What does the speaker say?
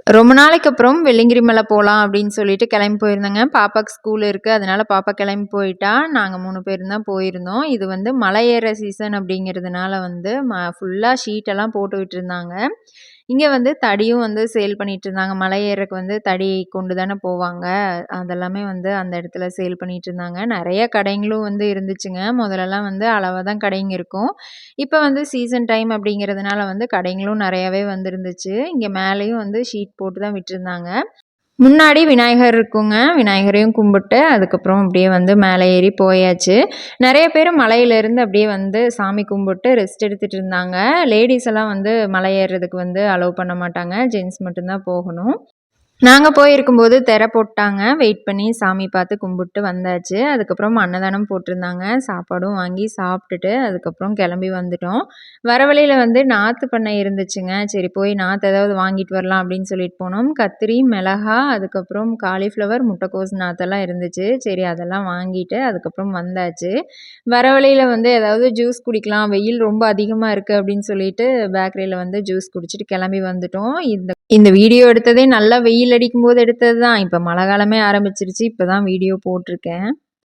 ரொம்ப நாளைக்கு அப்புறம் வெள்ளியங்கிரி மலை போலாம் அப்படின்னு சொல்லிட்டு கிளம்பி போயிருந்தேங்க. பாப்பாக்கு ஸ்கூல் இருக்கு. அதனால பாப்பா கிளம்பி போயிட்டா. நாங்க 3 பேரும் தான் போயிருந்தோம். இது வந்து மலை ஏற சீசன் அப்படிங்கிறதுனால வந்து ஃபுல்லா ஷீட்டெல்லாம் போட்டு விட்டுருந்தாங்க. இங்க வந்து தடியும் வந்து சேல் பண்ணிட்டு இருந்தாங்க. மலை ஏறக்கு வந்து தடி கொண்டு தானே போவாங்க. அதெல்லாமே வந்து அந்த இடத்துல சேல் பண்ணிட்டு இருந்தாங்க. நெறைய கடைங்களும் வந்து இருந்துச்சுங்க. முதல்லலாம் வந்து அளவா தான் கடைங்க இருக்கும். இப்ப வந்து சீசன் டைம் அப்படிங்கிறதுனால வந்து கடைங்களும் நெறையாவே வந்திருந்துச்சு. இங்க மேலேயும் வந்து ஷீட் போட்டு தான் விட்டுருந்தாங்க. முன்னாடி விநாயகர் இருக்குங்க. விநாயகரையும் கும்பிட்டு, அதுக்கப்புறம் அப்படியே வந்து மேலே ஏறி போயாச்சு. நெறைய பேரு மலையிலேருந்து அப்படியே வந்து சாமி கும்பிட்டு ரெஸ்ட் எடுத்துட்டு இருந்தாங்க. லேடீஸ் எல்லாம் வந்து மலை ஏறுறதுக்கு வந்து அலோவ் பண்ண மாட்டாங்க. ஜென்ட்ஸ் மட்டும் தான் போகணும். நாங்க போயிருக்கும்போது திரை போட்டாங்க. வெயிட் பண்ணி சாமி பார்த்து கும்பிட்டு வந்தாச்சு. அதுக்கப்புறம் அன்னதானம் போட்டிருந்தாங்க. சாப்பாடும் வாங்கி சாப்பிட்டுட்டு, அதுக்கப்புறம் கிளம்பி வந்துட்டோம். வர வழியில வந்து நாத்து பண்ணை இருந்துச்சுங்க. சரி போய் நாத்து ஏதாவது வாங்கிட்டு வரலாம் அப்படின்னு சொல்லிட்டு போனோம். கத்திரி, மிளகா, அதுக்கப்புறம் காலிஃப்ளவர், முட்டைக்கோஸ் நாத்தெல்லாம் இருந்துச்சு. சரி அதெல்லாம் வாங்கிட்டு அதுக்கப்புறம் வந்தாச்சு. வர வழியில வந்து ஏதாவது ஜூஸ் குடிக்கலாம். வெயில் ரொம்ப அதிகமா இருக்கு அப்படின்னு சொல்லிட்டு பேக்கரியில வந்து ஜூஸ் குடிச்சிட்டு கிளம்பி வந்துட்டோம். இந்த வீடியோ எடுத்ததே நல்லா வெயில் அடிக்கும்போது எடுத்தது தான். இப்ப மழை காலமே ஆரம்பிச்சிருச்சு. இப்ப தான் வீடியோ போட்டிருக்கேன்.